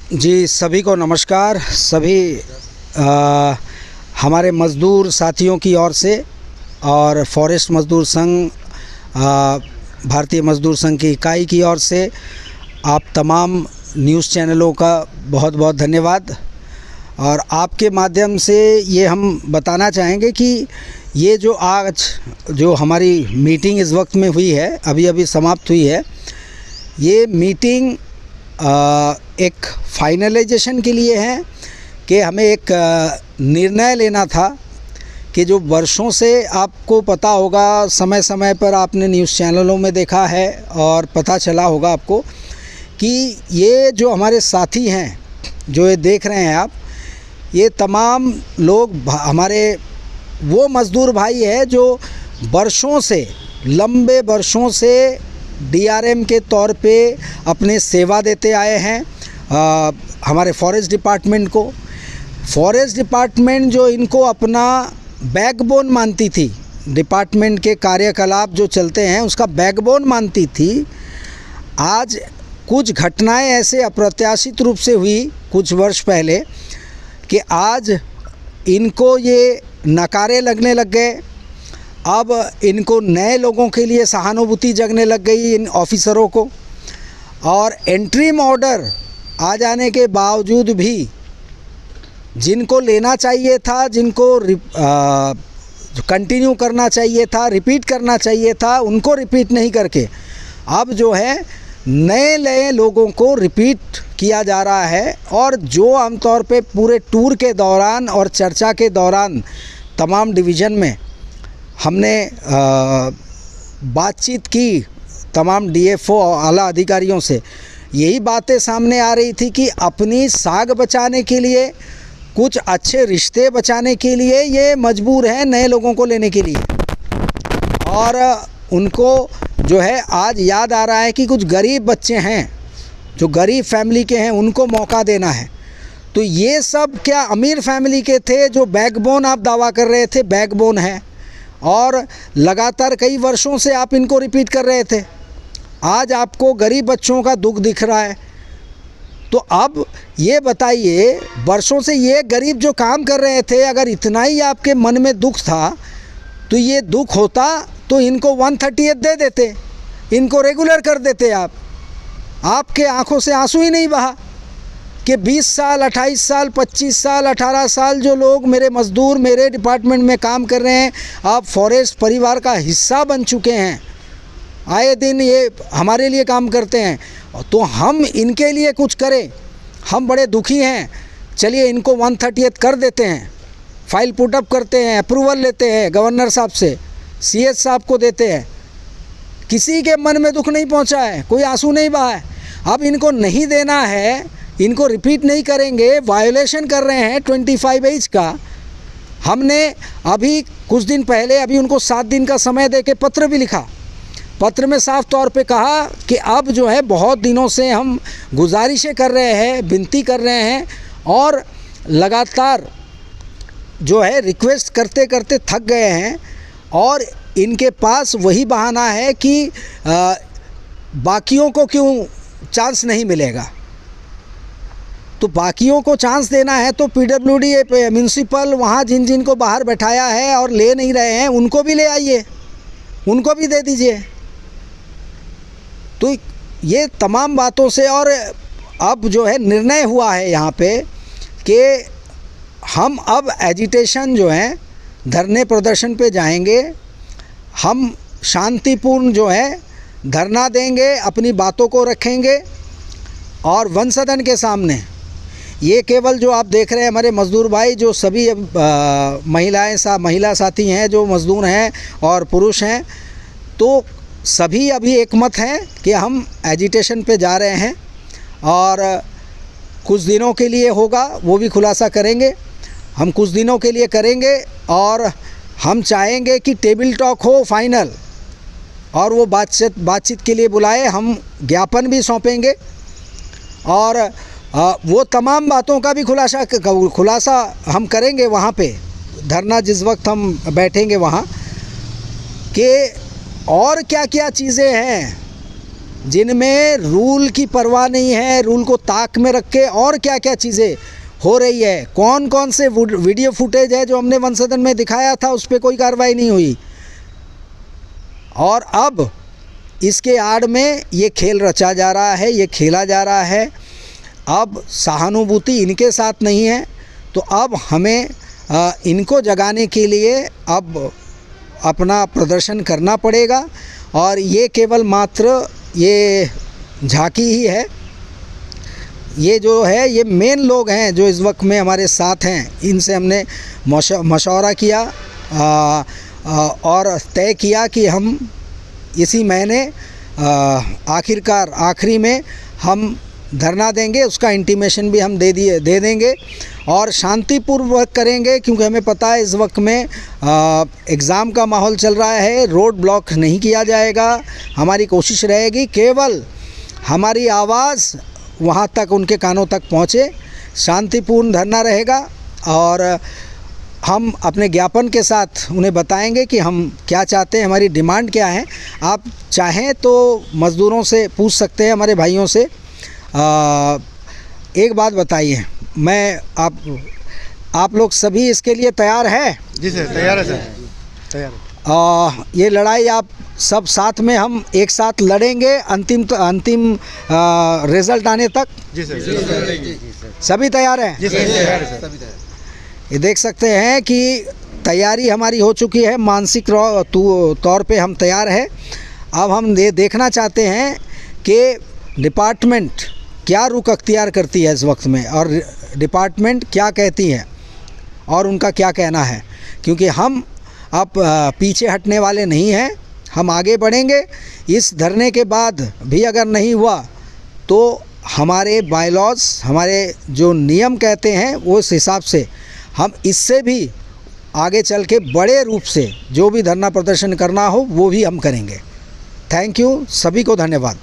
जी, सभी को नमस्कार। सभी हमारे मज़दूर साथियों की ओर से और फॉरेस्ट मज़दूर संघ, भारतीय मज़दूर संघ की इकाई की ओर से आप तमाम न्यूज़ चैनलों का बहुत बहुत धन्यवाद। और आपके माध्यम से ये हम बताना चाहेंगे कि ये जो आज जो हमारी मीटिंग इस वक्त में हुई है, अभी अभी समाप्त हुई है, ये मीटिंग एक फाइनलाइजेशन के लिए है कि हमें एक निर्णय लेना था कि जो वर्षों से आपको पता होगा, समय समय पर आपने न्यूज़ चैनलों में देखा है और पता चला होगा आपको कि ये जो हमारे साथी हैं, जो ये देख रहे हैं आप, ये तमाम लोग हमारे वो मज़दूर भाई है जो वर्षों से, लंबे वर्षों से डीआरएम के तौर पे अपने सेवा देते आए हैं हमारे फॉरेस्ट डिपार्टमेंट को। फॉरेस्ट डिपार्टमेंट जो इनको अपना बैकबोन मानती थी, डिपार्टमेंट के कार्यकलाप जो चलते हैं उसका बैकबोन मानती थी, आज कुछ घटनाएं ऐसे अप्रत्याशित रूप से हुई कुछ वर्ष पहले कि आज इनको ये नकारे लगने लग गए। अब इनको नए लोगों के लिए सहानुभूति जगने लग गई इन ऑफिसरों को, और एंट्रीम ऑर्डर आ जाने के बावजूद भी जिनको लेना चाहिए था, जिनको कंटिन्यू करना चाहिए था, रिपीट करना चाहिए था, उनको रिपीट नहीं करके अब जो है नए नए लोगों को रिपीट किया जा रहा है। और जो आमतौर पे पूरे टूर के दौरान और चर्चा के दौरान तमाम डिवीज़न में हमने बातचीत की तमाम डीएफओ आला अधिकारियों से, यही बातें सामने आ रही थी कि अपनी साख बचाने के लिए, कुछ अच्छे रिश्ते बचाने के लिए ये मजबूर हैं नए लोगों को लेने के लिए। और उनको जो है आज याद आ रहा है कि कुछ गरीब बच्चे हैं जो गरीब फैमिली के हैं, उनको मौका देना है। तो ये सब क्या अमीर फैमिली के थे जो बैकबोन आप दावा कर रहे थे, बैकबोन है, और लगातार कई वर्षों से आप इनको रिपीट कर रहे थे। आज आपको गरीब बच्चों का दुख दिख रहा है। तो अब ये बताइए, वर्षों से ये गरीब जो काम कर रहे थे, अगर इतना ही आपके मन में दुख था तो ये दुख होता तो इनको 138 दे देते, इनको रेगुलर कर देते। आपके आंखों से आंसू ही नहीं बहा कि 20 साल, 28 साल, 25 साल, 18 साल जो लोग मेरे मज़दूर मेरे डिपार्टमेंट में काम कर रहे हैं, आप फॉरेस्ट परिवार का हिस्सा बन चुके हैं, आए दिन ये हमारे लिए काम करते हैं, तो हम इनके लिए कुछ करें। हम बड़े दुखी हैं, चलिए इनको 138 कर देते हैं, फाइल पुटअप करते हैं, अप्रूवल लेते हैं गवर्नर साहब से, सीएस साहब को देते हैं। किसी के मन में दुख नहीं पहुंचा है, कोई आंसू नहीं बहा है। अब इनको नहीं देना है, इनको रिपीट नहीं करेंगे, वायोलेशन कर रहे हैं 25H का। हमने अभी कुछ दिन पहले अभी उनको 7 दिन का समय दे के पत्र भी लिखा। पत्र में साफ तौर पे कहा कि अब जो है बहुत दिनों से हम गुजारिशें कर रहे हैं, विनती कर रहे हैं, और लगातार जो है रिक्वेस्ट करते करते थक गए हैं, और इनके पास वही बहाना है कि बाकियों को क्यों चांस नहीं मिलेगा। तो बाकियों को चांस देना है तो पीडब्ल्यूडी म्यूनसिपल वहाँ जिन जिन को बाहर बैठाया है और ले नहीं रहे हैं, उनको भी ले आइए, उनको भी दे दीजिए। तो ये तमाम बातों से, और अब जो है निर्णय हुआ है यहाँ पे कि हम अब एजिटेशन जो है धरने प्रदर्शन पे जाएंगे। हम शांतिपूर्ण जो है धरना देंगे, अपनी बातों को रखेंगे, और वन सदन के सामने ये केवल जो आप देख रहे हैं हमारे मज़दूर भाई, जो सभी महिला साथी हैं जो मज़दूर हैं और पुरुष हैं, तो सभी अभी एकमत हैं कि हम एजिटेशन पे जा रहे हैं, और कुछ दिनों के लिए होगा, वो भी खुलासा करेंगे। हम कुछ दिनों के लिए करेंगे, और हम चाहेंगे कि टेबल टॉक हो फाइनल, और वो बातचीत के लिए बुलाए। हम ज्ञापन भी सौंपेंगे, और वो तमाम बातों का भी खुलासा हम करेंगे वहाँ पे, धरना जिस वक्त हम बैठेंगे वहाँ, कि और क्या क्या चीज़ें हैं जिनमें रूल की परवाह नहीं है, रूल को ताक में रख के और क्या क्या चीज़ें हो रही है, कौन कौन से वीडियो फुटेज है जो हमने वन सदन में दिखाया था उस पर कोई कार्रवाई नहीं हुई। और अब इसके आड़ में ये खेल रचा जा रहा है, ये खेला जा रहा है। अब सहानुभूति इनके साथ नहीं है, तो अब हमें इनको जगाने के लिए अब अपना प्रदर्शन करना पड़ेगा। और ये केवल मात्र ये झांकी ही है, ये जो है ये मेन लोग हैं जो इस वक्त में हमारे साथ हैं। इनसे हमने मशवरा किया और तय किया कि हम इसी महीने आखिरकार आखिरी में हम धरना देंगे, उसका इंटीमेशन भी हम दे देंगे और शांतिपूर्वक करेंगे, क्योंकि हमें पता है इस वक्त में एग्ज़ाम का माहौल चल रहा है। रोड ब्लॉक नहीं किया जाएगा, हमारी कोशिश रहेगी केवल हमारी आवाज़ वहाँ तक, उनके कानों तक पहुँचे। शांतिपूर्ण धरना रहेगा और हम अपने ज्ञापन के साथ उन्हें बताएंगे कि हम क्या चाहते हैं, हमारी डिमांड क्या है। आप चाहें तो मज़दूरों से पूछ सकते हैं, हमारे भाइयों से। एक बात बताइए, मैं आप लोग सभी इसके लिए तैयार है? जी सर, तैयार है सर, तैयार है। ये लड़ाई आप सब साथ में हम एक साथ लड़ेंगे अंतिम रिजल्ट आने तक? जी सर, सभी तैयार हैं? जी सर, तैयार है सर। ये देख सकते हैं कि तैयारी हमारी हो चुकी है, मानसिक तौर पे हम तैयार हैं। अब हम देखना चाहते हैं कि डिपार्टमेंट क्या रुख अख्तियार करती है इस वक्त में, और डिपार्टमेंट क्या कहती है और उनका क्या कहना है, क्योंकि हम अब पीछे हटने वाले नहीं हैं, हम आगे बढ़ेंगे। इस धरने के बाद भी अगर नहीं हुआ तो हमारे बायलॉज, हमारे जो नियम कहते हैं वो उस हिसाब से हम इससे भी आगे चल के बड़े रूप से जो भी धरना प्रदर्शन करना हो वो भी हम करेंगे। थैंक यू, सभी को धन्यवाद।